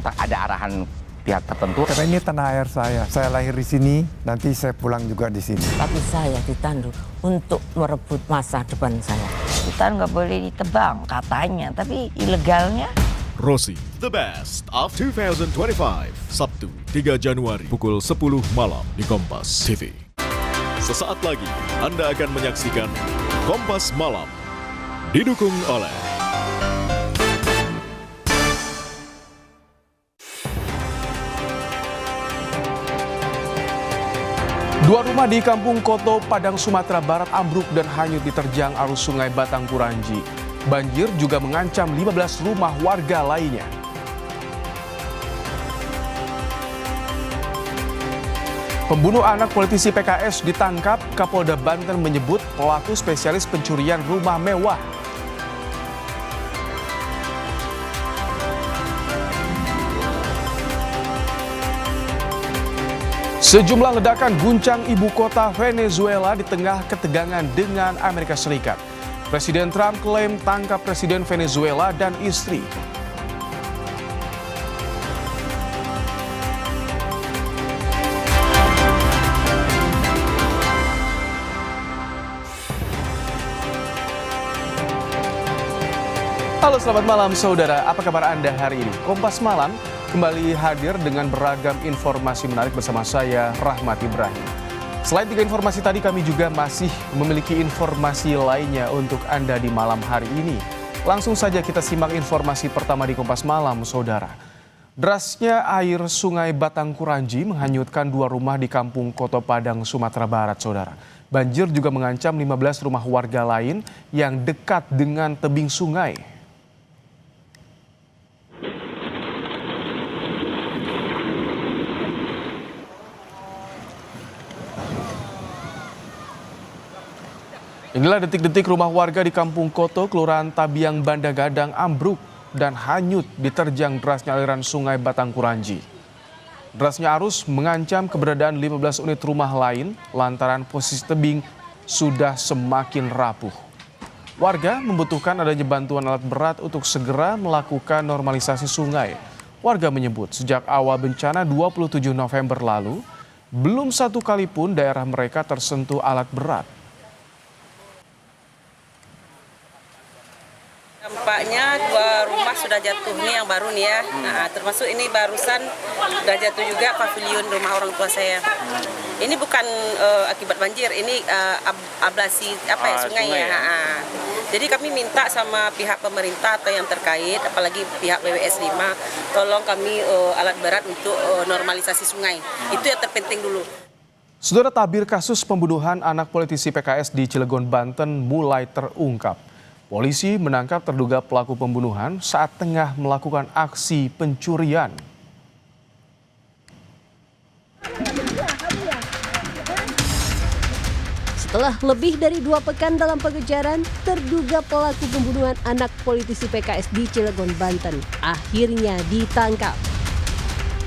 Ada arahan pihak tertentu. Karena ini tanah air saya lahir di sini, nanti saya pulang juga di sini. Tapi saya ditandu untuk merebut masa depan saya. Hutan nggak boleh ditebang katanya, tapi ilegalnya. Rosi, The Best of 2025, Sabtu 3 Januari pukul 10 malam di Kompas TV. Sesaat lagi Anda akan menyaksikan Kompas Malam, didukung oleh Dua rumah di Kampung Koto, Padang, Sumatera Barat ambruk dan hanyut diterjang arus Sungai Batang Kuranji. Banjir juga mengancam 15 rumah warga lainnya. Pembunuh anak politisi PKS ditangkap, Kapolda Banten menyebut pelaku spesialis pencurian rumah mewah. Sejumlah ledakan guncang ibu kota Venezuela di tengah ketegangan dengan Amerika Serikat. Presiden Trump klaim tangkap Presiden Venezuela dan istri. Halo, selamat malam saudara. Apa kabar Anda hari ini? Kompas Malam kembali hadir dengan beragam informasi menarik bersama saya, Rahmat Ibrahim. Selain 3 informasi tadi, kami juga masih memiliki informasi lainnya untuk Anda di malam hari ini. Langsung saja kita simak informasi pertama di Kompas Malam, saudara. Derasnya air Sungai Batang Kuranji menghanyutkan 2 rumah di Kampung Koto Padang, Sumatera Barat, saudara. Banjir juga mengancam 15 rumah warga lain yang dekat dengan tebing sungai. Inilah detik-detik rumah warga di Kampung Koto, Kelurahan Tabiang, Banda Gadang ambruk dan hanyut diterjang derasnya aliran Sungai Batang Kuranji. Derasnya arus mengancam keberadaan 15 unit rumah lain lantaran posisi tebing sudah semakin rapuh. Warga membutuhkan adanya bantuan alat berat untuk segera melakukan normalisasi sungai. Warga menyebut sejak awal bencana 27 November lalu, belum satu kali pun daerah mereka tersentuh alat berat. Dampaknya 2 rumah sudah jatuh nih yang baru nih ya. Nah, termasuk ini barusan sudah jatuh juga pavilion rumah orang tua saya. Ini bukan akibat banjir, ini ablasi sungai ya. Nah, jadi kami minta sama pihak pemerintah atau yang terkait, apalagi pihak BWS 5, tolong kami alat berat untuk normalisasi sungai. Itu yang terpenting dulu. Saudara, tabir kasus pembunuhan anak politisi PKS di Cilegon, Banten mulai terungkap. Polisi menangkap terduga pelaku pembunuhan saat tengah melakukan aksi pencurian. Setelah lebih dari 2 pekan dalam pengejaran, terduga pelaku pembunuhan anak politisi PKS di Cilegon, Banten akhirnya ditangkap.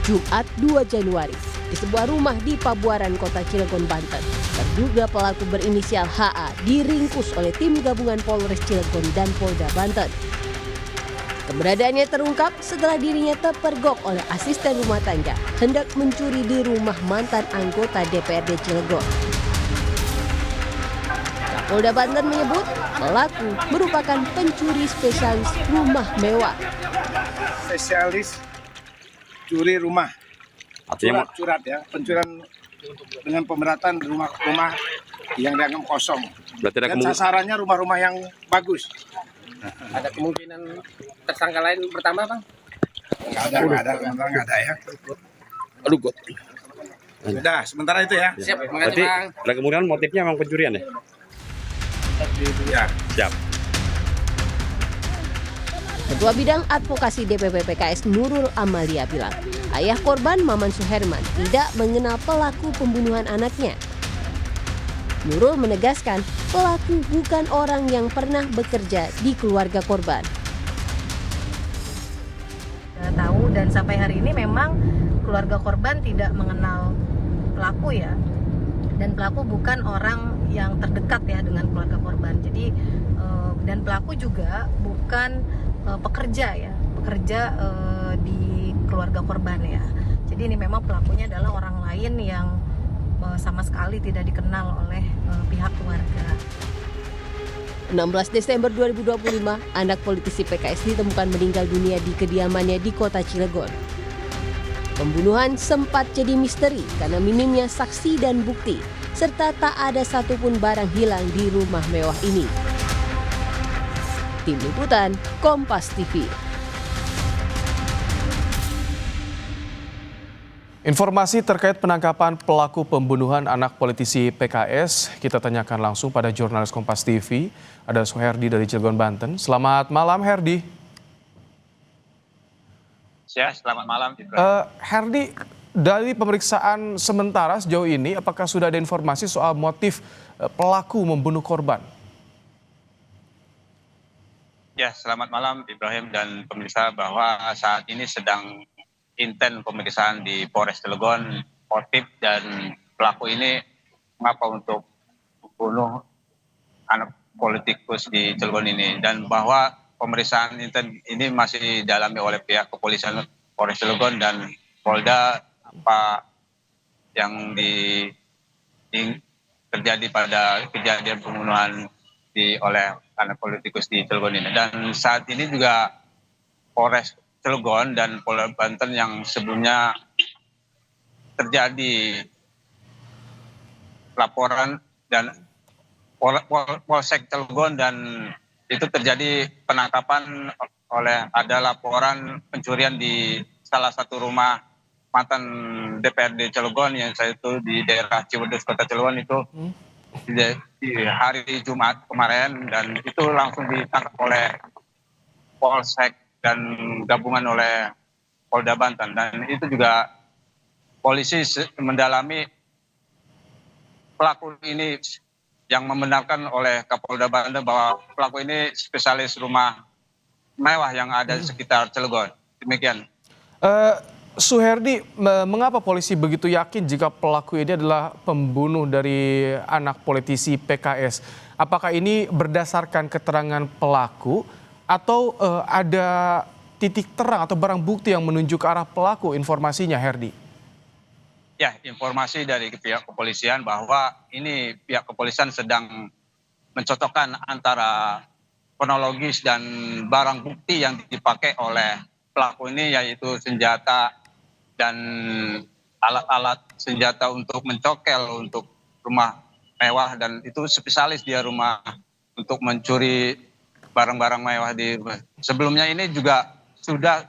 Jumat 2 Januari di sebuah rumah di Pabuaran, Kota Cilegon, Banten. Terduga pelaku berinisial HA diringkus oleh tim gabungan Polres Cilegon dan Polda Banten. Keberadaannya terungkap setelah dirinya terpergok oleh asisten rumah tangga hendak mencuri di rumah mantan anggota DPRD Cilegon. Polda Banten menyebut pelaku merupakan pencuri spesialis rumah mewah. Spesialis curi rumah. Curat ya, pencurian dengan pemberatan rumah-rumah yang dianggap kosong. Dan sasarannya rumah-rumah yang bagus. Ada kemungkinan tersangka lain bertambah, Bang? Nggak ada ya. Aduh, God. Sudah, sementara itu ya. Siap, berarti ada kemungkinan motifnya memang pencurian ya? Ya. Siap. Ketua Bidang Advokasi DPP PKS Nurul Amalia bilang, ayah korban Maman Suherman tidak mengenal pelaku pembunuhan anaknya. Nurul menegaskan pelaku bukan orang yang pernah bekerja di keluarga korban. Tahu dan sampai hari ini memang keluarga korban tidak mengenal pelaku ya. Dan pelaku bukan orang yang terdekat ya dengan keluarga korban. Jadi dan pelaku juga bukan pekerja ya, pekerja di keluarga korban ya. Jadi ini memang pelakunya adalah orang lain yang sama sekali tidak dikenal oleh pihak keluarga. 16 Desember 2025, anak politisi PKS ditemukan meninggal dunia di kediamannya di kota Cilegon. Pembunuhan sempat jadi misteri karena minimnya saksi dan bukti, serta tak ada satupun barang hilang di rumah mewah ini. Tim Liputan, Kompas TV. Informasi terkait penangkapan pelaku pembunuhan anak politisi PKS kita tanyakan langsung pada jurnalis Kompas TV. Ada Suherdi dari Cilegon, Banten. Selamat malam, Herdi. Ya, selamat malam. Herdi, dari pemeriksaan sementara sejauh ini, apakah sudah ada informasi soal motif pelaku membunuh korban? Ya, selamat malam Ibrahim dan pemirsa, bahwa saat ini sedang intens pemeriksaan di Polres Cilegon, motif dan pelaku ini mengapa untuk membunuh anak politikus di Cilegon ini, dan bahwa pemeriksaan intens ini masih didalami oleh pihak kepolisian Polres Cilegon dan Polda apa yang terjadi pada kejadian pembunuhan oleh anak politikus di Cilegon ini. Dan saat ini juga Polres Cilegon dan Polda Banten yang sebelumnya terjadi laporan dan Polsek Cilegon dan itu terjadi penangkapan ada laporan pencurian di salah satu rumah mantan DPRD Cilegon yang saya itu di daerah Ciwedus Kota Cilegon itu di hari Jumat kemarin, dan itu langsung ditangkap oleh Polsek dan gabungan oleh Polda Banten, dan itu juga polisi mendalami pelaku ini yang membenarkan oleh Kapolda Banten bahwa pelaku ini spesialis rumah mewah yang ada di sekitar Cilegon. Demikian. Suherdi, mengapa polisi begitu yakin jika pelaku ini adalah pembunuh dari anak politisi PKS? Apakah ini berdasarkan keterangan pelaku atau ada titik terang atau barang bukti yang menunjuk ke arah pelaku, informasinya, Herdi? Ya, informasi dari pihak kepolisian bahwa ini pihak kepolisian sedang mencocokkan antara kronologis dan barang bukti yang dipakai oleh pelaku ini, yaitu senjata dan alat-alat senjata untuk mencokel untuk rumah mewah, dan itu spesialis dia rumah untuk mencuri barang-barang mewah di rumah. Sebelumnya ini juga sudah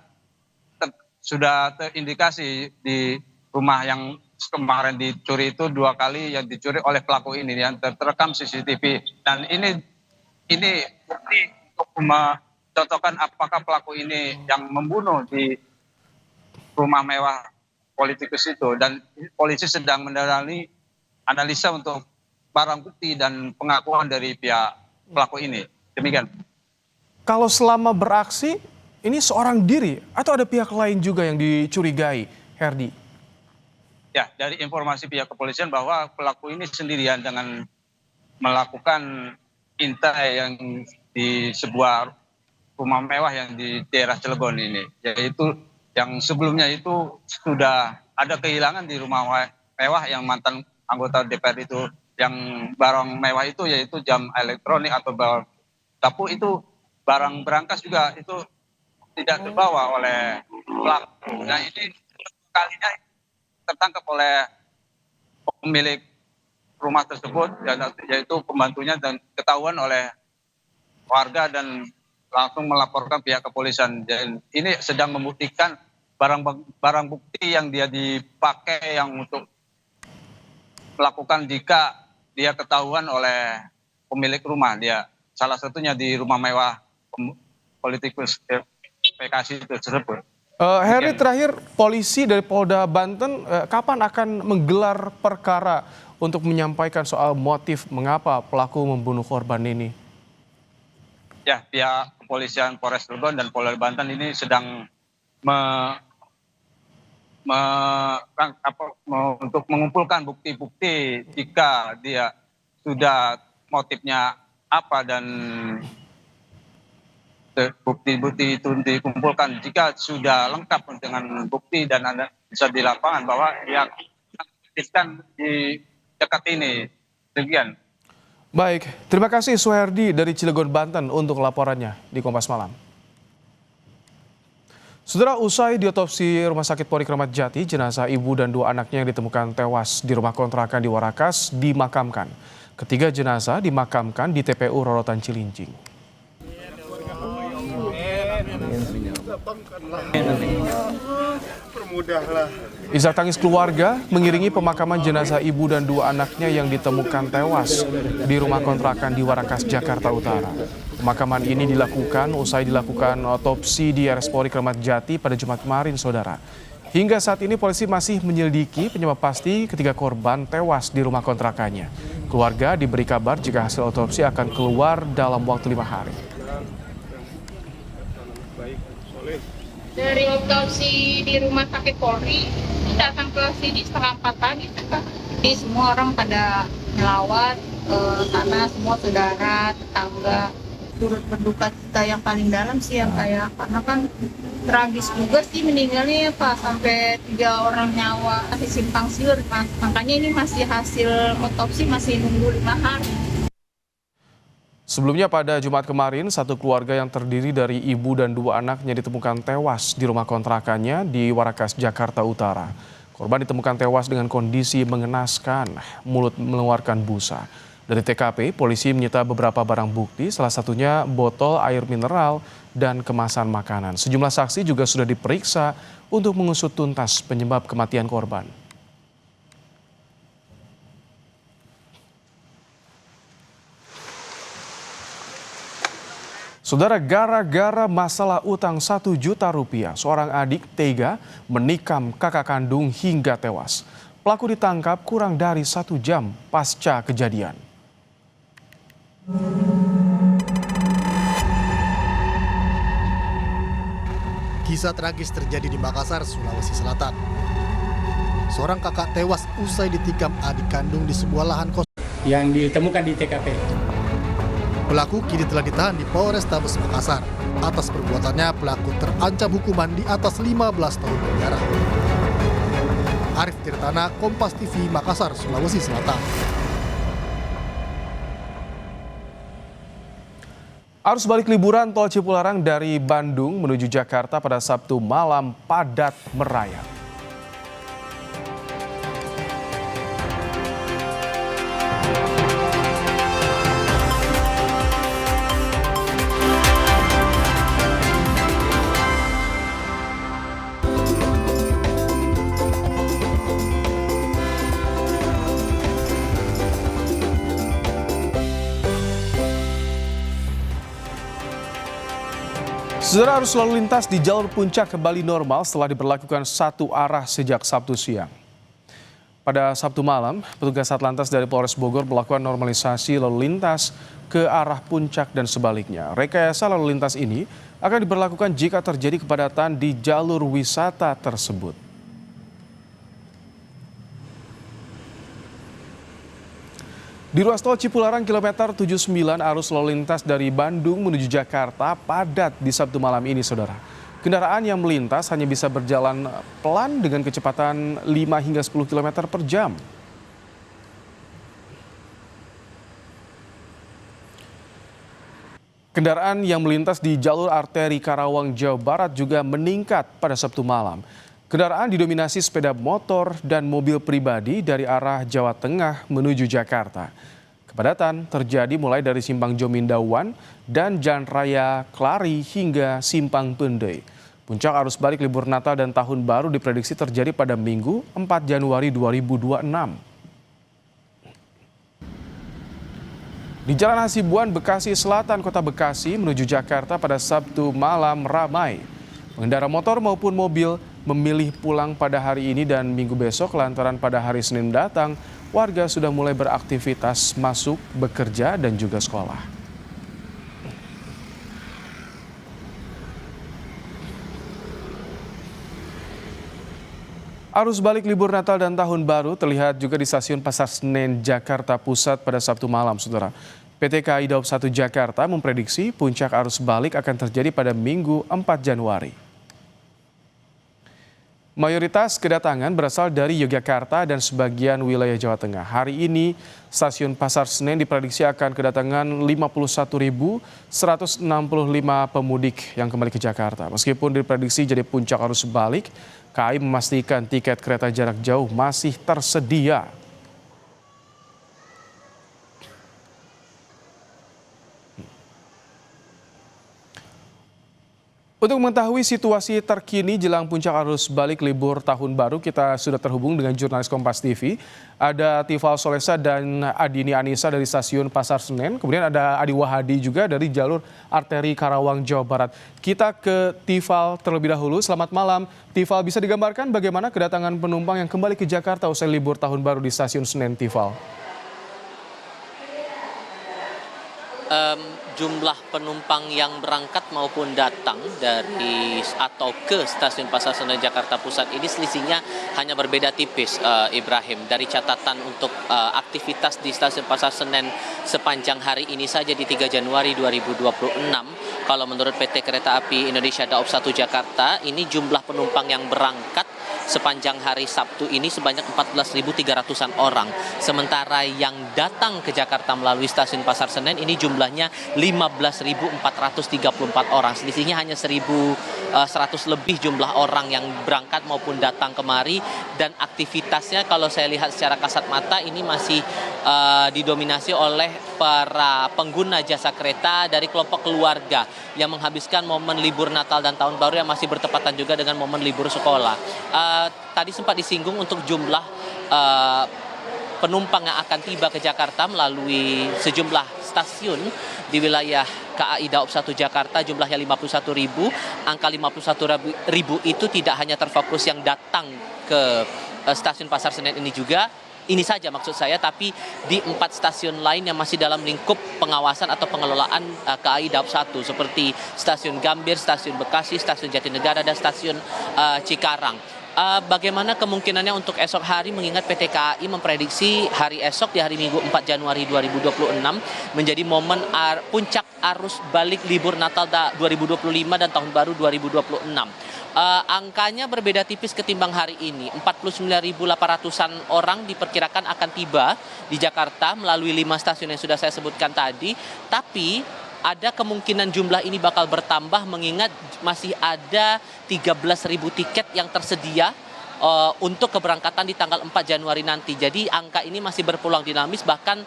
terindikasi di rumah yang kemarin dicuri itu 2 kali yang dicuri oleh pelaku ini yang terekam CCTV, dan ini bukti untuk mencontohkan apakah pelaku ini yang membunuh di rumah mewah politikus itu, dan polisi sedang mendalami analisa untuk barang bukti dan pengakuan dari pihak pelaku ini. Demikian. Kalau selama beraksi, ini seorang diri atau ada pihak lain juga yang dicurigai, Herdi? Ya, dari informasi pihak kepolisian bahwa pelaku ini sendirian dengan melakukan intai yang di sebuah rumah mewah yang di daerah Cilegon ini. Yaitu yang sebelumnya itu sudah ada kehilangan di rumah mewah yang mantan anggota DPR itu, yang barang mewah itu yaitu jam elektronik atau sapu itu, barang berangkas juga itu tidak terbawa oleh pelaku. Nah, ini kalinya tertangkap oleh pemilik rumah tersebut, yaitu pembantunya, dan ketahuan oleh warga dan langsung melaporkan pihak kepolisian. Dan ini sedang membuktikan barang bukti yang dia dipakai yang untuk melakukan jika dia ketahuan oleh pemilik rumah, dia salah satunya di rumah mewah politikus PKS itu tersebut. Heri, terakhir, polisi dari Polda Banten kapan akan menggelar perkara untuk menyampaikan soal motif mengapa pelaku membunuh korban ini? Ya, pihak kepolisian Polres Cilegon dan Polda Banten ini sedang untuk mengumpulkan bukti-bukti jika dia sudah motifnya apa, dan bukti-bukti itu dikumpulkan, jika sudah lengkap dengan bukti dan ada bisa di lapangan bahwa yang aktifkan di dekat ini. Demikian. Baik, terima kasih Suherdi dari Cilegon, Banten untuk laporannya di Kompas Malam. Saudara, usai diotopsi Rumah Sakit Polri Kramat Jati, jenazah ibu dan 2 anaknya yang ditemukan tewas di rumah kontrakan di Warakas dimakamkan. Ketiga jenazah dimakamkan di TPU Rorotan Cilincing. Isak tangis keluarga mengiringi pemakaman jenazah ibu dan 2 anaknya yang ditemukan tewas di rumah kontrakan di Warakas, Jakarta Utara. Pemakaman ini dilakukan usai dilakukan otopsi di RS Polri Kramat Jati pada Jumat kemarin, saudara. Hingga saat ini polisi masih menyelidiki penyebab pasti ketiga korban tewas di rumah kontrakannya. Keluarga diberi kabar jika hasil otopsi akan keluar dalam waktu 5 hari. Dari otopsi di Rumah Sakit Polri, datang ke sini setengah 4 pagi, jadi semua orang pada melawat karena semua saudara, tetangga turut berduka cita yang paling dalam sih yang kayak, karena kan tragis juga sih meninggalnya Pak, sampai 3 orang nyawa masih simpang siur, makanya ini masih hasil otopsi masih nunggu 5 hari. Sebelumnya pada Jumat kemarin, satu keluarga yang terdiri dari ibu dan 2 anaknya ditemukan tewas di rumah kontrakannya di Warakas, Jakarta Utara. Korban ditemukan tewas dengan kondisi mengenaskan, mulut mengeluarkan busa. Dari TKP, polisi menyita beberapa barang bukti, salah satunya botol air mineral dan kemasan makanan. Sejumlah saksi juga sudah diperiksa untuk mengusut tuntas penyebab kematian korban. Saudara, gara-gara masalah utang 1 juta rupiah, seorang adik tega menikam kakak kandung hingga tewas. Pelaku ditangkap kurang dari 1 jam pasca kejadian. Kisah tragis terjadi di Makassar, Sulawesi Selatan. Seorang kakak tewas usai ditikam adik kandung di sebuah lahan kos yang ditemukan di TKP. Pelaku kini telah ditahan di Polrestabes Makassar. Atas perbuatannya, pelaku terancam hukuman di atas 15 tahun penjara. Arif Tirtana, Kompas TV, Makassar, Sulawesi Selatan. Arus balik liburan tol Cipularang dari Bandung menuju Jakarta pada Sabtu malam padat merayap. Saudara, arus lalu lintas di jalur puncak kembali normal setelah diberlakukan satu arah sejak Sabtu siang. Pada Sabtu malam, petugas Satlantas dari Polres Bogor melakukan normalisasi lalu lintas ke arah puncak dan sebaliknya. Rekayasa lalu lintas ini akan diberlakukan jika terjadi kepadatan di jalur wisata tersebut. Di ruas tol Cipularang kilometer 79, arus lalu lintas dari Bandung menuju Jakarta padat di Sabtu malam ini, saudara. Kendaraan yang melintas hanya bisa berjalan pelan dengan kecepatan 5 hingga 10 km per jam. Kendaraan yang melintas di jalur arteri Karawang, Jawa Barat juga meningkat pada Sabtu malam. Kendaraan didominasi sepeda motor dan mobil pribadi dari arah Jawa Tengah menuju Jakarta. Kepadatan terjadi mulai dari Simpang Jomindawan dan Jalan Raya Klari hingga Simpang Pendai. Puncak arus balik libur Natal dan Tahun Baru diprediksi terjadi pada Minggu 4 Januari 2026. Di Jalan Hasibuan, Bekasi Selatan, Kota Bekasi menuju Jakarta pada Sabtu malam ramai. Pengendara motor maupun mobil memilih pulang pada hari ini dan Minggu besok lantaran pada hari Senin mendatang warga sudah mulai beraktivitas masuk, bekerja, dan juga sekolah. Arus balik libur Natal dan Tahun Baru terlihat juga di Stasiun Pasar Senen, Jakarta Pusat pada Sabtu malam, saudara. PT KAI Daob 1 Jakarta memprediksi puncak arus balik akan terjadi pada Minggu 4 Januari. Mayoritas kedatangan berasal dari Yogyakarta dan sebagian wilayah Jawa Tengah. Hari ini, stasiun Pasar Senen diprediksi akan kedatangan 51.165 pemudik yang kembali ke Jakarta. Meskipun diprediksi jadi puncak arus balik, KAI memastikan tiket kereta jarak jauh masih tersedia. Untuk mengetahui situasi terkini jelang puncak arus balik libur tahun baru, kita sudah terhubung dengan jurnalis Kompas TV. Ada Tifal Solesa dan Adini Anissa dari stasiun Pasar Senen. Kemudian ada Adi Wahadi juga dari jalur arteri Karawang, Jawa Barat. Kita ke Tifal terlebih dahulu. Selamat malam. Tifal, bisa digambarkan bagaimana kedatangan penumpang yang kembali ke Jakarta usai libur tahun baru di stasiun Senen, Tifal? Jumlah penumpang yang berangkat maupun datang dari atau ke stasiun Pasar Senen Jakarta Pusat ini selisihnya hanya berbeda tipis, Ibrahim. Dari catatan untuk aktivitas di stasiun Pasar Senen sepanjang hari ini saja di 3 Januari 2026, kalau menurut PT Kereta Api Indonesia Daob 1 Jakarta, ini jumlah penumpang yang berangkat sepanjang hari Sabtu ini sebanyak 14.300-an orang. Sementara yang datang ke Jakarta melalui stasiun Pasar Senen ini jumlahnya 15.434 orang. Selisihnya hanya 1.100 lebih jumlah orang yang berangkat maupun datang kemari. Dan aktivitasnya kalau saya lihat secara kasat mata ini masih didominasi oleh para pengguna jasa kereta dari kelompok keluarga yang menghabiskan momen libur Natal dan Tahun Baru yang masih bertepatan juga dengan momen libur sekolah. Tadi sempat disinggung untuk jumlah penumpang yang akan tiba ke Jakarta melalui sejumlah stasiun di wilayah KAI Daob 1 Jakarta, jumlahnya 51.000. Angka 51.000 itu tidak hanya terfokus yang datang ke stasiun Pasar Senen ini juga, ini saja maksud saya, tapi di 4 stasiun lain yang masih dalam lingkup pengawasan atau pengelolaan KAI Daob 1 seperti stasiun Gambir, stasiun Bekasi, stasiun Jatinegara, dan stasiun Cikarang. Bagaimana kemungkinannya untuk esok hari, mengingat PT KAI memprediksi hari esok di hari Minggu 4 Januari 2026 menjadi momen puncak arus balik libur Natal 2025 dan Tahun Baru 2026. Angkanya berbeda tipis ketimbang hari ini. 49.800-an orang diperkirakan akan tiba di Jakarta melalui 5 stasiun yang sudah saya sebutkan tadi. Tapi ada kemungkinan jumlah ini bakal bertambah mengingat masih ada 13.000 tiket yang tersedia untuk keberangkatan di tanggal 4 Januari nanti. Jadi angka ini masih berpeluang dinamis, bahkan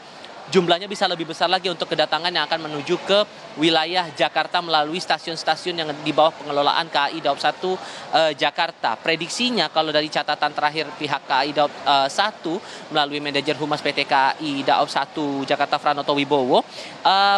jumlahnya bisa lebih besar lagi untuk kedatangan yang akan menuju ke wilayah Jakarta melalui stasiun-stasiun yang di bawah pengelolaan KAI Daob 1 Jakarta. Prediksinya kalau dari catatan terakhir pihak KAI Daob 1 melalui manajer Humas PT KAI Daob 1 Jakarta Franoto Wibowo,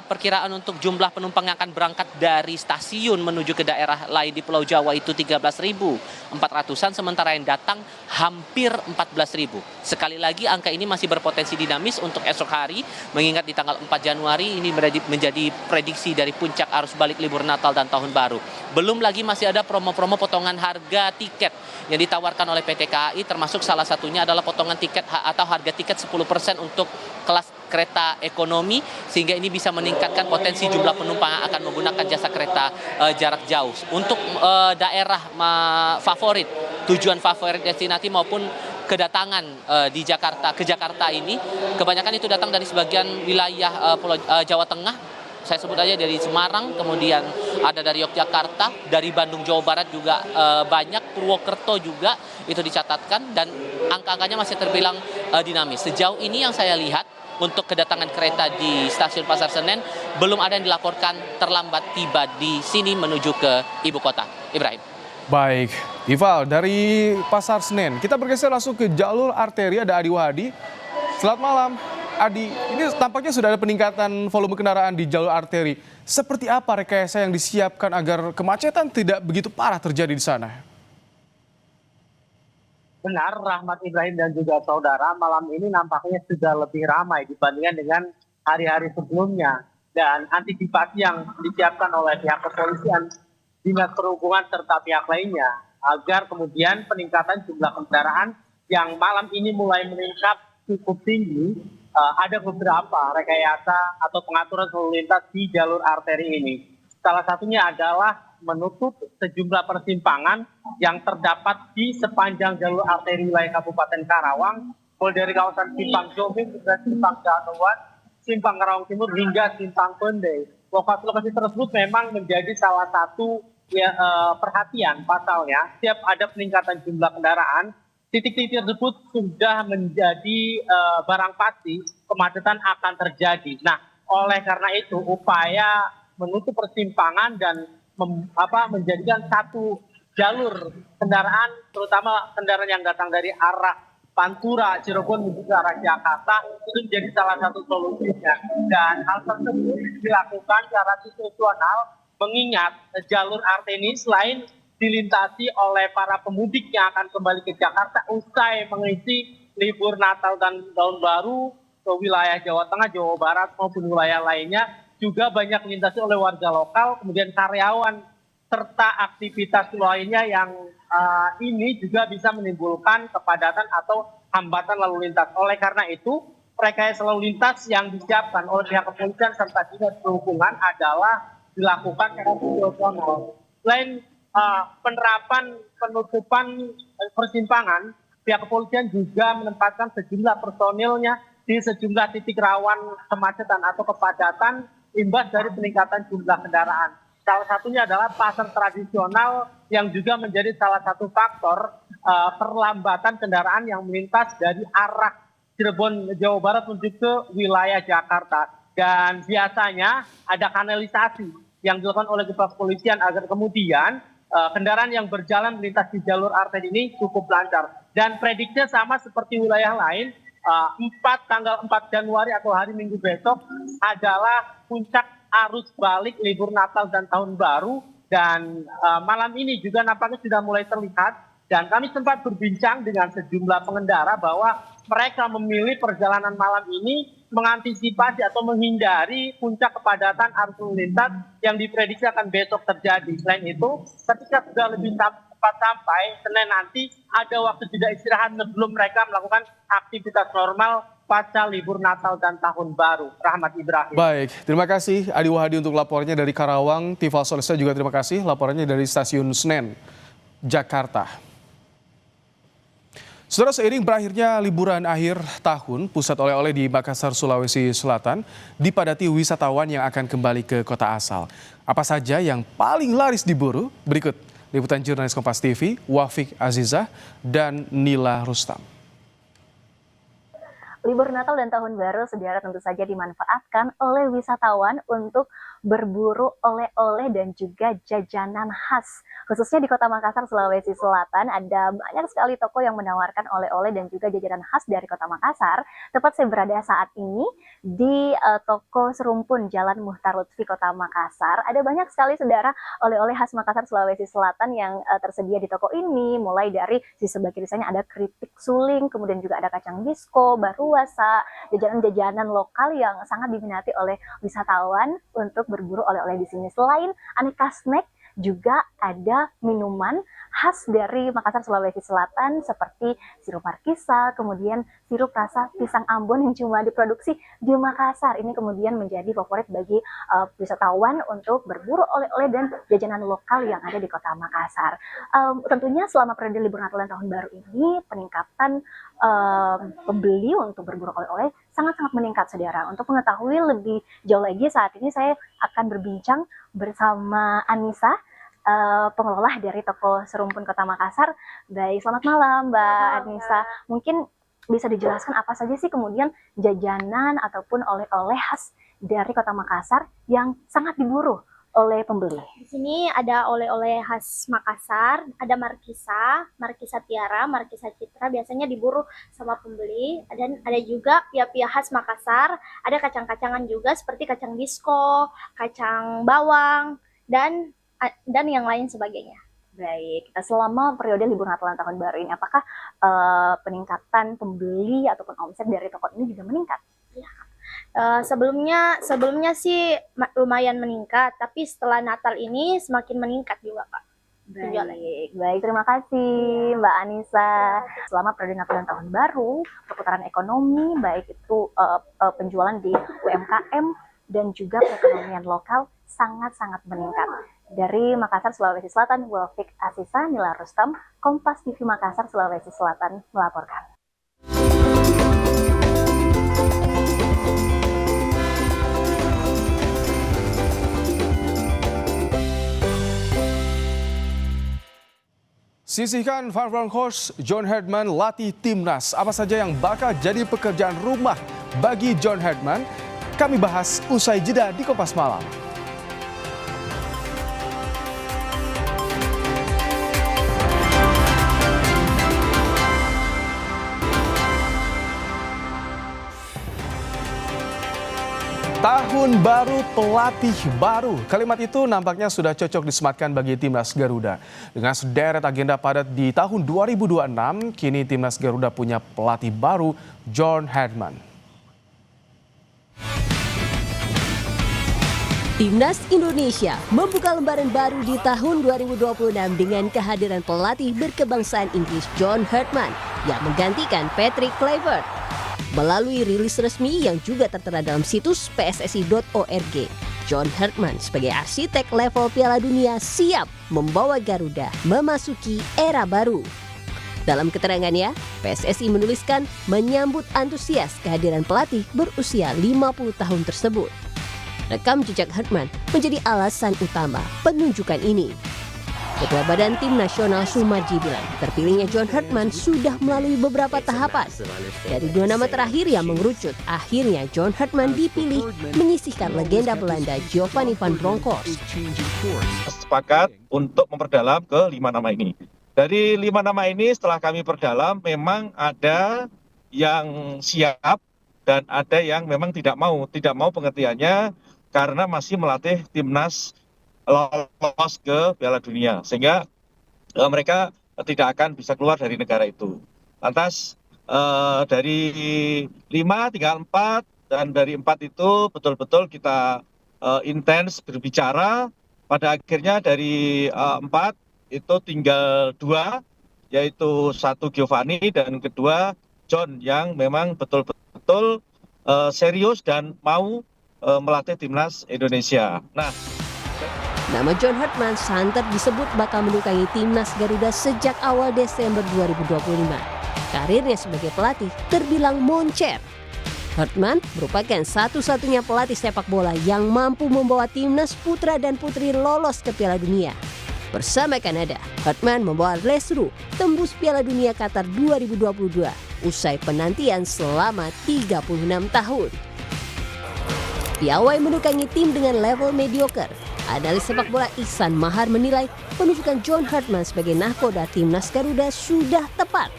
perkiraan untuk jumlah penumpang yang akan berangkat dari stasiun menuju ke daerah lain di Pulau Jawa itu 13.400-an, sementara yang datang hampir 14.000. Sekali lagi angka ini masih berpotensi dinamis untuk esok hari, mengingat di tanggal 4 Januari ini menjadi prediksi dari puncak arus balik libur Natal dan Tahun Baru. Belum lagi masih ada promo-promo potongan harga tiket yang ditawarkan oleh PT KAI, termasuk salah satunya adalah potongan tiket atau harga tiket 10% untuk kelas kereta ekonomi, sehingga ini bisa meningkatkan potensi jumlah penumpang yang akan menggunakan jasa kereta jarak jauh. Untuk daerah favorit, tujuan favorit destinasi maupun kedatangan di Jakarta ke Jakarta ini, kebanyakan itu datang dari sebagian wilayah Jawa Tengah. Saya sebut aja dari Semarang, kemudian ada dari Yogyakarta, dari Bandung, Jawa Barat juga banyak, Purwokerto juga itu dicatatkan, dan angka-angkanya masih terbilang dinamis. Sejauh ini yang saya lihat untuk kedatangan kereta di stasiun Pasar Senen belum ada yang dilaporkan terlambat tiba di sini menuju ke ibu kota. Ibrahim. Baik, Ival, dari Pasar Senen, kita bergeser langsung ke jalur arteri, ada Adi Wahadi. Selamat malam, Adi. Ini tampaknya sudah ada peningkatan volume kendaraan di jalur arteri. Seperti apa rekayasa yang disiapkan agar kemacetan tidak begitu parah terjadi di sana? Benar, Rahmat Ibrahim dan juga saudara, malam ini nampaknya sudah lebih ramai dibandingkan dengan hari-hari sebelumnya. Dan antisipasi yang disiapkan oleh pihak kepolisian, Dinas Perhubungan serta pihak lainnya agar kemudian peningkatan jumlah kendaraan yang malam ini mulai meningkat cukup tinggi ada beberapa rekayasa atau pengaturan lalu lintas di jalur arteri ini. Salah satunya adalah menutup sejumlah persimpangan yang terdapat di sepanjang jalur arteri wilayah Kabupaten Karawang, mulai dari kawasan Simpang Jombing, Simpang Danuan, Simpang Karawang Timur hingga Simpang Pendai. Lokasi tersebut memang menjadi salah satu perhatian pasalnya. Setiap ada peningkatan jumlah kendaraan, titik-titik tersebut sudah menjadi barang pasti kemacetan akan terjadi. Nah, oleh karena itu upaya menutup persimpangan dan menjadikan satu jalur kendaraan, terutama kendaraan yang datang dari arah Pantura, Cirebon menuju ke arah Jakarta, itu menjadi salah satu solusinya. Dan hal tersebut dilakukan secara situasional, mengingat jalur arteri selain dilintasi oleh para pemudik yang akan kembali ke Jakarta usai mengisi libur Natal dan Tahun Baru ke wilayah Jawa Tengah, Jawa Barat maupun wilayah lainnya, juga banyak dilintasi oleh warga lokal, kemudian karyawan serta aktivitas lainnya yang ini juga bisa menimbulkan kepadatan atau hambatan lalu lintas. Oleh karena itu, rekayasa lalu lintas yang disiapkan oleh pihak kepolisian serta dinas perhubungan adalah dilakukan secara situasional. Selain penerapan penutupan persimpangan, pihak kepolisian juga menempatkan sejumlah personilnya di sejumlah titik rawan kemacetan atau kepadatan imbas dari peningkatan jumlah kendaraan. Salah satunya adalah pasar tradisional yang juga menjadi salah satu faktor perlambatan kendaraan yang melintas dari arah Cirebon, Jawa Barat menuju ke wilayah Jakarta. Dan biasanya ada kanalisasi yang dilakukan oleh pihak kepolisian agar kemudian kendaraan yang berjalan melintas di jalur arteri ini cukup lancar. Dan prediksinya sama seperti wilayah lain, tanggal 4 Januari atau hari Minggu besok adalah puncak arus balik libur Natal dan Tahun Baru. Dan malam ini juga nampaknya sudah mulai terlihat. Dan kami sempat berbincang dengan sejumlah pengendara bahwa mereka memilih perjalanan malam ini mengantisipasi atau menghindari puncak kepadatan arus lalu lintas yang diprediksi akan besok terjadi. Selain itu, ketika sudah lebih cepat sampai Senin nanti, ada waktu jeda istirahat sebelum mereka melakukan aktivitas normal pasca libur Natal dan Tahun Baru. Rahmat Ibrahim. Baik, terima kasih Adi Wahadi untuk laporannya dari Karawang. Tifal Solesa juga terima kasih laporannya dari Stasiun Senen, Jakarta. Saudara, seiring berakhirnya liburan akhir tahun, pusat oleh-oleh di Makassar, Sulawesi Selatan dipadati wisatawan yang akan kembali ke kota asal. Apa saja yang paling laris diburu? Berikut liputan jurnalis Kompas TV, Wafik Azizah dan Nila Rustam. Libur Natal dan Tahun Baru saudara tentu saja dimanfaatkan oleh wisatawan untuk berburu oleh-oleh dan juga jajanan khas. Khususnya di Kota Makassar, Sulawesi Selatan, ada banyak sekali toko yang menawarkan oleh-oleh dan juga jajanan khas dari Kota Makassar. Tepat saya berada saat ini di toko Serumpun, Jalan Muhtar Lutfi, Kota Makassar. Ada banyak sekali saudara oleh-oleh khas Makassar, Sulawesi Selatan yang tersedia di toko ini. Mulai dari di sebelah kiri sana ada keripik suling, kemudian juga ada kacang disco, baruasa, jajanan-jajanan lokal yang sangat diminati oleh wisatawan untuk berburu oleh-oleh di sini. Selain aneka snack, juga ada minuman khas dari Makassar, Sulawesi Selatan seperti sirup markisa, kemudian sirup rasa pisang Ambon yang cuma diproduksi di Makassar. Ini kemudian menjadi favorit bagi wisatawan untuk berburu oleh-oleh dan jajanan lokal yang ada di Kota Makassar. Tentunya selama periode libur Natal dan Tahun Baru ini peningkatan pembeli untuk berburu oleh-oleh sangat-sangat meningkat saudara. Untuk mengetahui lebih jauh lagi saat ini saya akan berbincang bersama Anissa, pengelola dari toko Serumpun Kota Makassar. Baik, selamat malam Mbak Anissa. Mungkin bisa dijelaskan apa saja sih kemudian jajanan ataupun oleh-oleh khas dari Kota Makassar yang sangat diburu oleh pembeli? Di sini ada oleh-oleh khas Makassar, ada markisa, markisa tiara, markisa citra, biasanya diburu sama pembeli. Dan ada juga pia-pia khas Makassar, ada kacang-kacangan juga seperti kacang disco, kacang bawang, dan yang lain sebagainya. Baik, selama periode libur Natal dan Tahun Baru ini, apakah peningkatan pembeli ataupun omset dari toko ini juga meningkat? Ya. Sebelumnya sih lumayan meningkat, tapi setelah Natal ini semakin meningkat juga, Kak. Baik, terima kasih Mbak Anissa. Selama periode Natal dan Tahun Baru, perputaran ekonomi baik itu penjualan di UMKM dan juga perekonomian lokal sangat-sangat meningkat. Dari Makassar, Sulawesi Selatan, Wafik Asisa, Nila Rustam, Kompas TV Makassar, Sulawesi Selatan melaporkan. Sisihkan Fun Coach John Herdman latih timnas. Apa saja yang bakal jadi pekerjaan rumah bagi John Herdman? Kami bahas usai jeda di Kompas Malam. Tahun baru, pelatih baru. Kalimat itu nampaknya sudah cocok disematkan bagi timnas Garuda. Dengan sederet agenda padat di tahun 2026, kini timnas Garuda punya pelatih baru, John Herdman. Timnas Indonesia membuka lembaran baru di tahun 2026 dengan kehadiran pelatih berkebangsaan Inggris John Herdman yang menggantikan Patrick Kluivert. Melalui rilis resmi yang juga tertera dalam situs pssi.org, John Herdman sebagai arsitek level Piala Dunia siap membawa Garuda memasuki era baru. Dalam keterangannya, PSSI menuliskan menyambut antusias kehadiran pelatih berusia 50 tahun tersebut. Rekam jejak Herdman menjadi alasan utama penunjukan ini. Ketua Badan Tim Nasional Sumarji bilang terpilihnya John Herdman sudah melalui beberapa tahapan. Dari 2 nama terakhir yang mengerucut, akhirnya John Herdman dipilih menyisihkan legenda Belanda Giovanni van Bronckhorst. Sepakat untuk memperdalam ke 5 nama ini. Dari 5 nama ini setelah kami perdalam memang ada yang siap dan ada yang memang tidak mau. Tidak mau pengertiannya karena masih melatih timnas lolos ke Piala Dunia, sehingga mereka tidak akan bisa keluar dari negara itu. Lantas dari 5 tinggal 4, dan dari 4 itu betul-betul kita intens berbicara. Pada akhirnya dari 4 itu tinggal 2, yaitu 1 Giovanni dan kedua John yang memang betul-betul serius dan mau melatih timnas Indonesia. Nama John Herdman santer disebut bakal menukangi timnas Garuda sejak awal Desember 2025. Karirnya sebagai pelatih terbilang moncer. Herdman merupakan satu-satunya pelatih sepak bola yang mampu membawa timnas putra dan putri lolos ke Piala Dunia. Bersama Kanada, Herdman membawa Lesru tembus Piala Dunia Qatar 2022 usai penantian selama 36 tahun. Piawai menukangi tim dengan level mediocre. Analis sepak bola Ihsan Mahar menilai penunjukan John Herdman sebagai nahkoda timnas Garuda sudah tepat.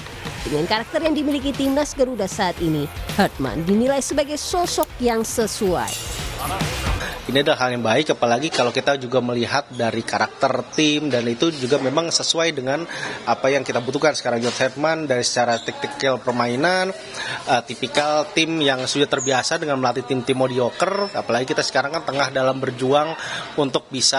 Dengan karakter yang dimiliki timnas Garuda saat ini, Herdman dinilai sebagai sosok yang sesuai. Ini adalah hal yang baik, apalagi kalau kita juga melihat dari karakter tim, dan itu juga memang sesuai dengan apa yang kita butuhkan sekarang. John Herdman dari secara taktikal permainan, tipikal tim yang sudah terbiasa dengan melatih tim-tim mediocre, apalagi kita sekarang kan tengah dalam berjuang untuk bisa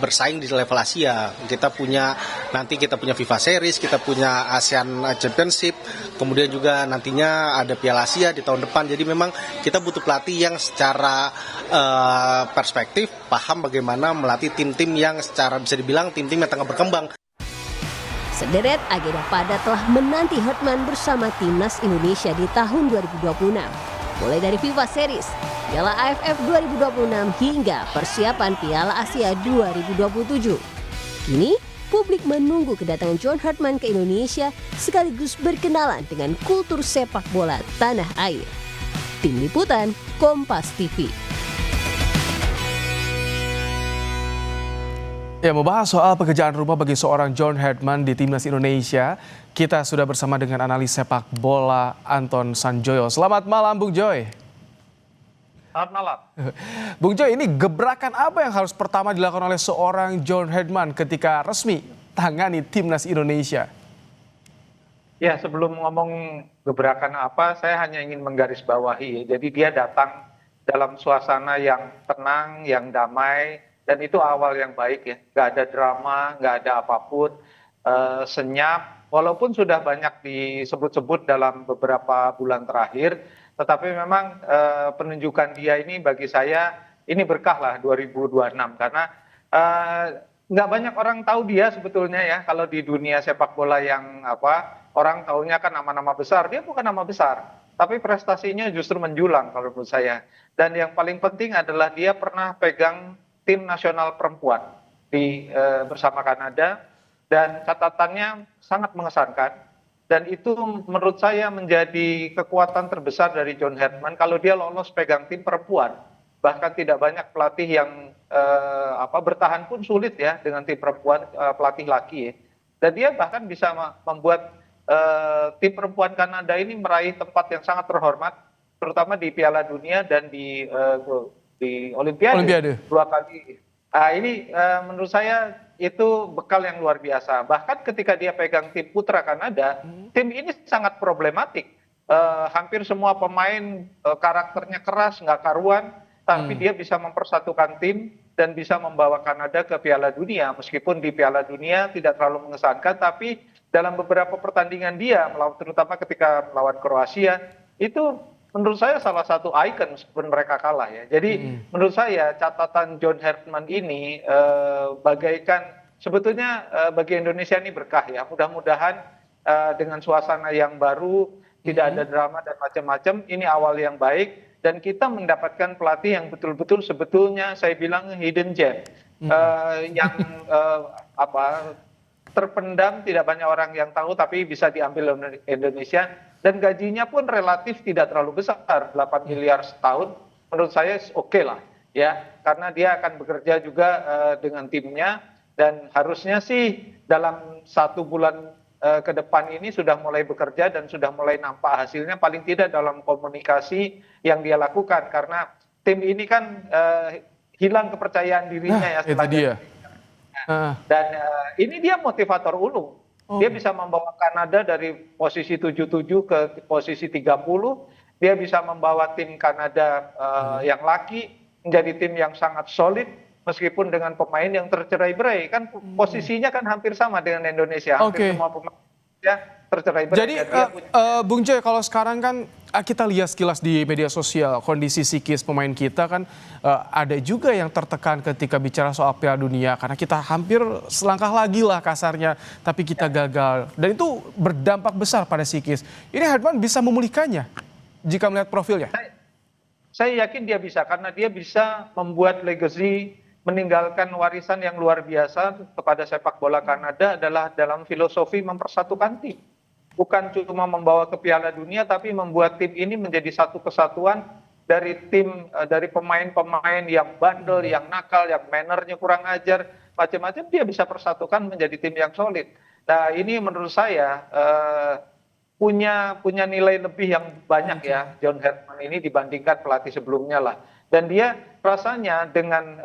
bersaing di level Asia. Kita punya FIFA Series, kita punya ASEAN Championship, kemudian juga nantinya ada Piala Asia di tahun depan. Jadi memang kita butuh pelatih yang secara perspektif paham bagaimana melatih tim-tim yang secara bisa dibilang tim-tim yang tengah berkembang. Sederet agenda padat telah menanti Herdman bersama timnas Indonesia di tahun 2026. Mulai dari FIFA Series, Piala AFF 2026 hingga persiapan Piala Asia 2027. Kini, publik menunggu kedatangan John Herdman ke Indonesia sekaligus berkenalan dengan kultur sepak bola tanah air. Tim Liputan, Kompas TV. Ya, membahas soal pekerjaan rumah bagi seorang John Herdman di timnas Indonesia, kita sudah bersama dengan analis sepak bola Anton Sanjoyo. Selamat malam, Bung Joy. Selamat malam. Bung Joy, ini gebrakan apa yang harus pertama dilakukan oleh seorang John Herdman ketika resmi tangani timnas Indonesia? Ya, sebelum ngomong gebrakan apa, saya hanya ingin menggarisbawahi. Jadi dia datang dalam suasana yang tenang, yang damai, dan itu awal yang baik ya, nggak ada drama, nggak ada apapun, senyap, walaupun sudah banyak disebut-sebut dalam beberapa bulan terakhir, tetapi memang penunjukan dia ini bagi saya ini berkah lah 2026 karena nggak banyak orang tahu dia sebetulnya ya, kalau di dunia sepak bola yang orang taunya kan nama-nama besar, dia bukan nama besar, tapi prestasinya justru menjulang kalau menurut saya. Dan yang paling penting adalah dia pernah pegang tim nasional perempuan bersama Kanada dan catatannya sangat mengesankan. Dan itu menurut saya menjadi kekuatan terbesar dari John Herdman kalau dia lolos pegang tim perempuan. Bahkan tidak banyak pelatih yang bertahan pun sulit ya dengan tim perempuan, pelatih laki ya. Dan dia bahkan bisa membuat tim perempuan Kanada ini meraih tempat yang sangat terhormat, terutama di Piala Dunia dan di Olimpiade 2 kali. Ini menurut saya itu bekal yang luar biasa. Bahkan ketika dia pegang tim putra Kanada, tim ini sangat problematik. Hampir semua pemain karakternya keras, nggak karuan, tapi dia bisa mempersatukan tim dan bisa membawa Kanada ke Piala Dunia. Meskipun di Piala Dunia tidak terlalu mengesankan, tapi dalam beberapa pertandingan dia, terutama ketika melawan Kroasia, itu menurut saya salah satu ikon meskipun mereka kalah ya. Jadi menurut saya catatan John Herdman ini bagaikan sebetulnya bagi Indonesia ini berkah ya. Mudah-mudahan dengan suasana yang baru, tidak ada drama dan macam-macam, ini awal yang baik dan kita mendapatkan pelatih yang betul-betul sebetulnya saya bilang hidden gem yang terpendam, tidak banyak orang yang tahu tapi bisa diambil oleh Indonesia dan gajinya pun relatif tidak terlalu besar, 8 miliar setahun menurut saya oke lah ya, karena dia akan bekerja juga dengan timnya dan harusnya sih dalam 1 bulan ke depan ini sudah mulai bekerja dan sudah mulai nampak hasilnya, paling tidak dalam komunikasi yang dia lakukan karena tim ini kan hilang kepercayaan dirinya ya setelah dia. Dan ini dia motivator ulung. Dia bisa membawa Kanada dari posisi 77 ke posisi 30. Dia bisa membawa tim Kanada yang laki menjadi tim yang sangat solid meskipun dengan pemain yang tercerai-berai. Kan posisinya kan hampir sama dengan Indonesia. Hampir semua pemain tercerai-berai. Jadi Bung Joy, kalau sekarang kan kita lihat sekilas di media sosial kondisi psikis pemain kita kan ada juga yang tertekan ketika bicara soal Piala Dunia karena kita hampir selangkah lagi lah kasarnya tapi kita gagal dan itu berdampak besar pada psikis. Ini Herdman bisa memulihkannya jika melihat profilnya? Saya yakin dia bisa karena dia bisa membuat legacy, meninggalkan warisan yang luar biasa kepada sepak bola Kanada adalah dalam filosofi mempersatukan tim. Bukan cuma membawa ke Piala Dunia, tapi membuat tim ini menjadi satu kesatuan dari tim, dari pemain-pemain yang bandel, yang nakal, yang mannernya kurang ajar, macam-macam dia bisa persatukan menjadi tim yang solid. Nah ini menurut saya punya nilai lebih yang banyak ya John Herdman ini dibandingkan pelatih sebelumnya lah. Dan dia rasanya dengan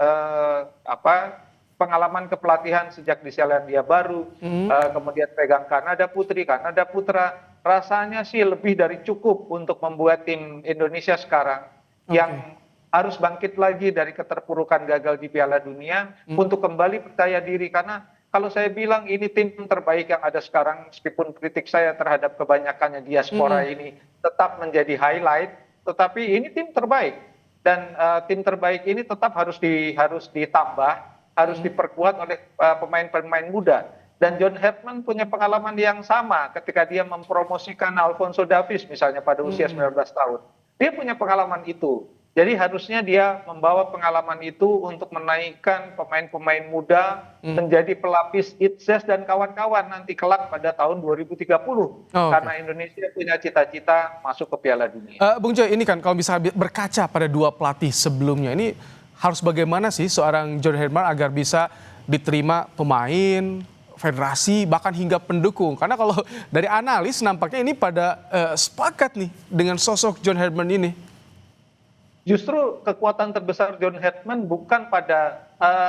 pengalaman kepelatihan sejak di Selandia Baru, kemudian pegang Kanada Putri, Kanada Putra, rasanya sih lebih dari cukup untuk membuat tim Indonesia sekarang yang harus bangkit lagi dari keterpurukan gagal di Piala Dunia untuk kembali percaya diri. Karena kalau saya bilang ini tim terbaik yang ada sekarang, meskipun kritik saya terhadap kebanyakannya diaspora ini tetap menjadi highlight, tetapi ini tim terbaik. Dan tim terbaik ini tetap harus ditambah, harus diperkuat oleh pemain-pemain muda. Dan John Herdman punya pengalaman yang sama ketika dia mempromosikan Alfonso Davies misalnya pada usia 19 tahun. Dia punya pengalaman itu. Jadi harusnya dia membawa pengalaman itu untuk menaikkan pemain-pemain muda menjadi pelapis Itses dan kawan-kawan nanti kelak pada tahun 2030. Karena Indonesia punya cita-cita masuk ke Piala Dunia. Bung Joy, ini kan kalau bisa berkaca pada 2 pelatih sebelumnya, ini harus bagaimana sih seorang John Herdman agar bisa diterima pemain, federasi, bahkan hingga pendukung? Karena kalau dari analis nampaknya ini pada sepakat nih dengan sosok John Herdman ini. Justru kekuatan terbesar John Herdman bukan pada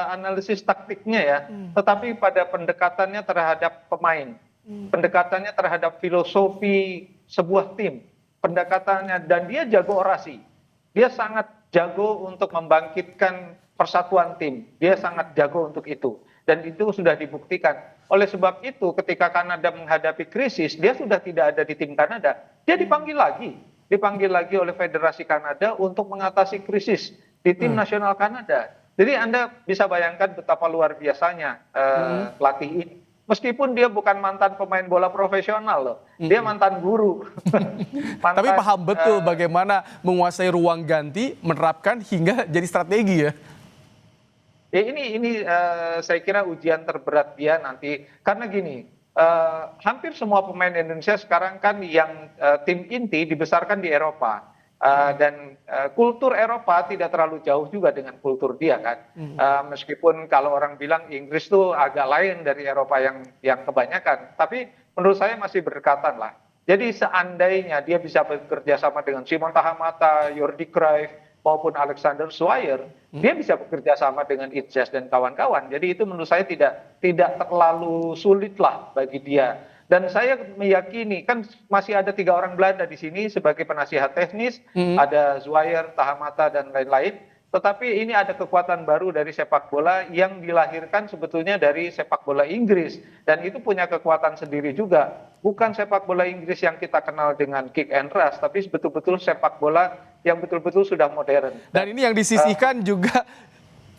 analisis taktiknya ya, tetapi pada pendekatannya terhadap pemain, pendekatannya terhadap filosofi sebuah tim, pendekatannya, dan dia jago orasi. Dia sangat jago untuk membangkitkan persatuan tim. Dia sangat jago untuk itu. Dan itu sudah dibuktikan. Oleh sebab itu ketika Kanada menghadapi krisis, dia sudah tidak ada di tim Kanada. Dia dipanggil lagi oleh Federasi Kanada untuk mengatasi krisis di tim nasional Kanada. Jadi Anda bisa bayangkan betapa luar biasanya pelatih ini. Meskipun dia bukan mantan pemain bola profesional loh, dia mantan guru. Tapi paham betul bagaimana menguasai ruang ganti, menerapkan hingga jadi strategi ya. Ya ini saya kira ujian terberat dia nanti, karena gini, hampir semua pemain Indonesia sekarang kan yang tim inti dibesarkan di Eropa. Dan kultur Eropa tidak terlalu jauh juga dengan kultur dia kan. Meskipun kalau orang bilang Inggris tuh agak lain dari Eropa yang kebanyakan, tapi menurut saya masih berdekatan lah. Jadi seandainya dia bisa bekerja sama dengan Simon Tahamata, Jordi Cruyff maupun Alexander Schweier, dia bisa bekerja sama dengan Itjes dan kawan-kawan. Jadi itu menurut saya tidak terlalu sulit lah bagi dia. Dan saya meyakini kan masih ada 3 orang Belanda di sini sebagai penasihat teknis, ada Schweier, Tahamata dan lain-lain. Tetapi ini ada kekuatan baru dari sepak bola yang dilahirkan sebetulnya dari sepak bola Inggris, dan itu punya kekuatan sendiri juga. Bukan sepak bola Inggris yang kita kenal dengan kick and rush, tapi betul-betul sepak bola yang betul-betul sudah modern. Dan ini yang disisihkan juga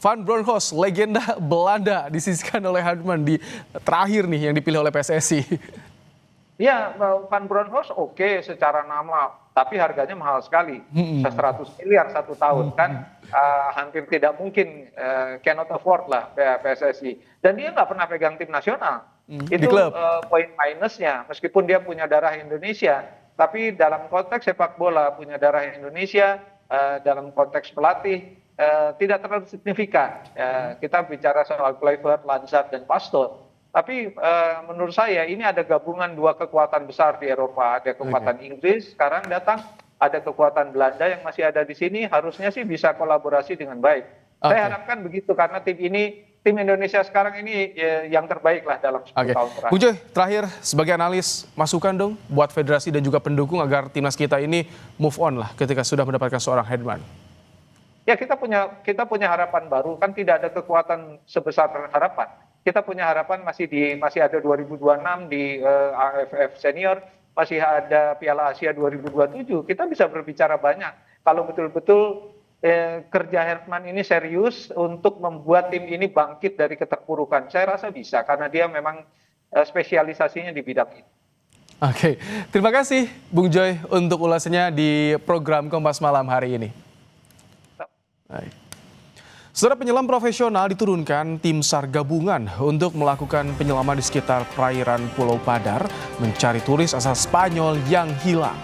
Van Bronckhorst, legenda Belanda, disisihkan oleh Hartman di terakhir nih yang dipilih oleh PSSI. Ya, Van Bronckhorst oke secara nama, tapi harganya mahal sekali. 100 miliar 1 tahun kan, hampir tidak mungkin, cannot afford lah PSSI. Dan dia nggak pernah pegang tim nasional. Itu poin minusnya, meskipun dia punya darah Indonesia, tapi dalam konteks sepak bola punya darah Indonesia, dalam konteks pelatih, tidak terlalu signifikan. Kita bicara soal Kluivert, Lanzat, dan Pastoor. Tapi menurut saya ini ada gabungan 2 kekuatan besar di Eropa. Ada kekuatan Inggris, sekarang datang ada kekuatan Belanda yang masih ada di sini. Harusnya sih bisa kolaborasi dengan baik. Saya harapkan begitu, karena tim Indonesia sekarang ini yang terbaik lah dalam 10 tahun terakhir. Bung Joy, terakhir sebagai analis, masukan dong buat federasi dan juga pendukung agar timnas kita ini move on lah ketika sudah mendapatkan seorang Hartman. Ya, kita punya harapan baru, kan tidak ada kekuatan sebesar harapan. Kita punya harapan masih ada 2026 di AFF Senior, masih ada Piala Asia 2027. Kita bisa berbicara banyak kalau betul-betul kerja Hartman ini serius untuk membuat tim ini bangkit dari keterpurukan. Saya rasa bisa, karena dia memang spesialisasinya di bidang ini. Oke, terima kasih Bung Joy untuk ulasannya di program Kompas Malam hari ini. Saudara, penyelam profesional diturunkan tim SAR gabungan untuk melakukan penyelaman di sekitar perairan Pulau Padar mencari turis asal Spanyol yang hilang.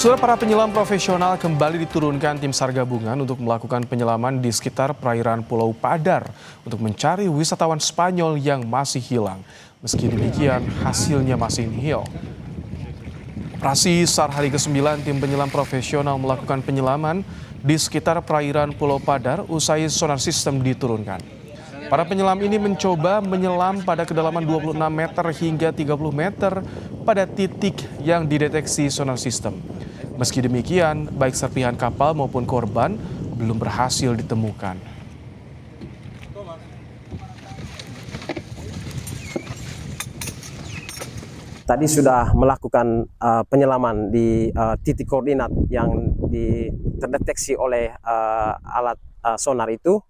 Saudara, para penyelam profesional kembali diturunkan tim SAR gabungan untuk melakukan penyelaman di sekitar perairan Pulau Padar untuk mencari wisatawan Spanyol yang masih hilang. Meski demikian, hasilnya masih nihil. Operasi SAR hari ke-9, tim penyelam profesional melakukan penyelaman di sekitar perairan Pulau Padar usai sonar sistem diturunkan. Para penyelam ini mencoba menyelam pada kedalaman 26 meter hingga 30 meter pada titik yang dideteksi sonar sistem. Meski demikian, baik serpihan kapal maupun korban belum berhasil ditemukan. Tadi sudah melakukan penyelaman di titik koordinat yang terdeteksi oleh alat sonar itu.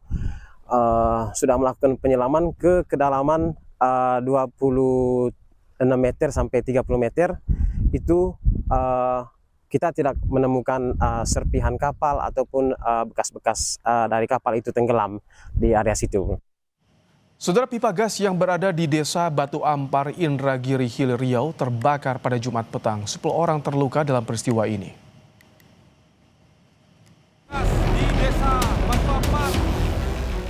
Sudah melakukan penyelaman ke kedalaman 26 meter sampai 30 meter. Itu kita tidak menemukan serpihan kapal ataupun bekas-bekas dari kapal itu tenggelam di area situ. Saudara, pipa gas yang berada di Desa Batu Ampar, Indragiri Hilir, Riau terbakar pada Jumat petang. 10 orang terluka dalam peristiwa ini.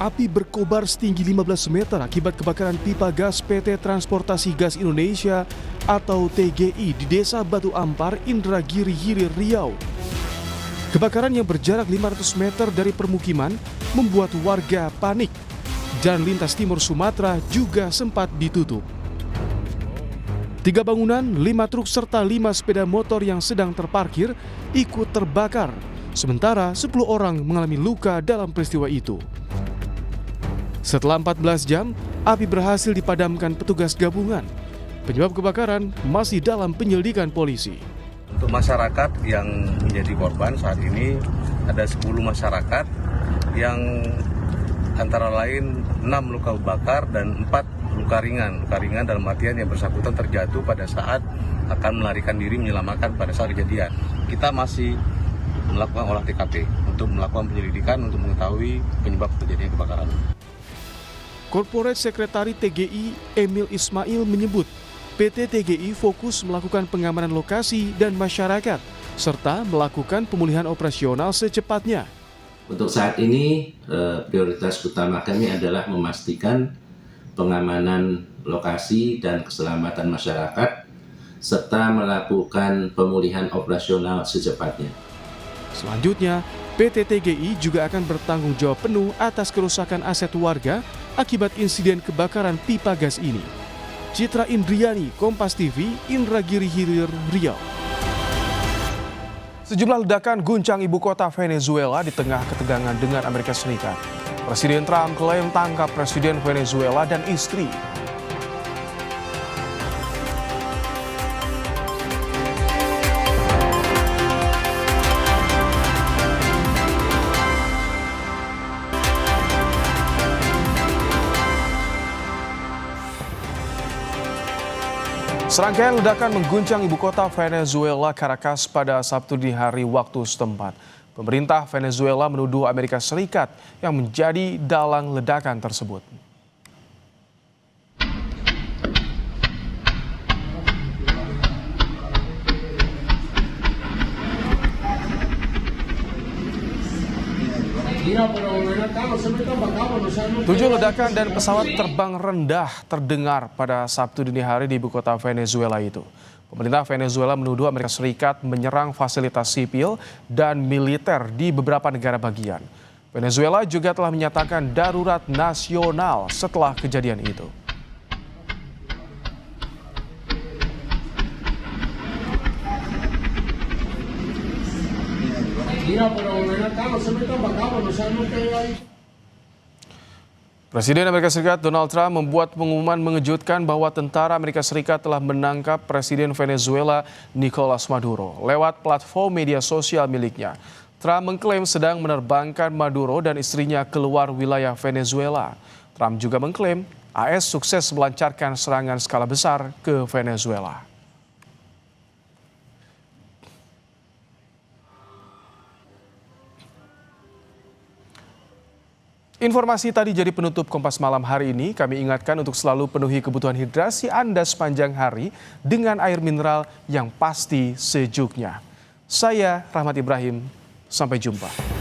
Api berkobar setinggi 15 meter akibat kebakaran pipa gas PT Transportasi Gas Indonesia atau TGI di Desa Batu Ampar, Indragiri Hilir, Riau. Kebakaran yang berjarak 500 meter dari permukiman membuat warga panik. Jalan lintas timur Sumatera juga sempat ditutup. 3 bangunan, 5 truk serta 5 sepeda motor yang sedang terparkir ikut terbakar. Sementara 10 orang mengalami luka dalam peristiwa itu. Setelah 14 jam, api berhasil dipadamkan petugas gabungan. Penyebab kebakaran masih dalam penyelidikan polisi. Untuk masyarakat yang menjadi korban saat ini ada 10 masyarakat yang antara lain 6 luka bakar dan 4 luka ringan. Luka ringan dalam artian yang bersangkutan terjatuh pada saat akan melarikan diri menyelamatkan pada saat kejadian. Kita masih melakukan olah TKP untuk melakukan penyelidikan untuk mengetahui penyebab kejadian kebakaran. Corporate Sekretari TGI Emil Ismail menyebut PT TGI fokus melakukan pengamanan lokasi dan masyarakat serta melakukan pemulihan operasional secepatnya. Untuk saat ini prioritas utama kami adalah memastikan pengamanan lokasi dan keselamatan masyarakat serta melakukan pemulihan operasional secepatnya. Selanjutnya, PT TGI juga akan bertanggung jawab penuh atas kerusakan aset warga akibat insiden kebakaran pipa gas ini. Citra Indriani, Kompas TV, Indragiri Hilir, Riau. Sejumlah ledakan guncang ibu kota Venezuela di tengah ketegangan dengan Amerika Serikat. Presiden Trump klaim tangkap Presiden Venezuela dan istri. Serangkaian ledakan mengguncang ibu kota Venezuela, Caracas pada Sabtu di hari waktu setempat. Pemerintah Venezuela menuduh Amerika Serikat yang menjadi dalang ledakan tersebut. Tujuh ledakan dan pesawat terbang rendah terdengar pada Sabtu dini hari di ibu kota Venezuela itu. Pemerintah Venezuela menuduh Amerika Serikat menyerang fasilitas sipil dan militer di beberapa negara bagian. Venezuela juga telah menyatakan darurat nasional setelah kejadian itu. Presiden Amerika Serikat Donald Trump membuat pengumuman mengejutkan bahwa tentara Amerika Serikat telah menangkap Presiden Venezuela Nicolas Maduro lewat platform media sosial miliknya. Trump mengklaim sedang menerbangkan Maduro dan istrinya keluar wilayah Venezuela. Trump juga mengklaim AS sukses melancarkan serangan skala besar ke Venezuela. Informasi tadi jadi penutup Kompas Malam hari ini. Kami ingatkan untuk selalu penuhi kebutuhan hidrasi Anda sepanjang hari dengan air mineral yang pasti sejuknya. Saya Rahmat Ibrahim, sampai jumpa.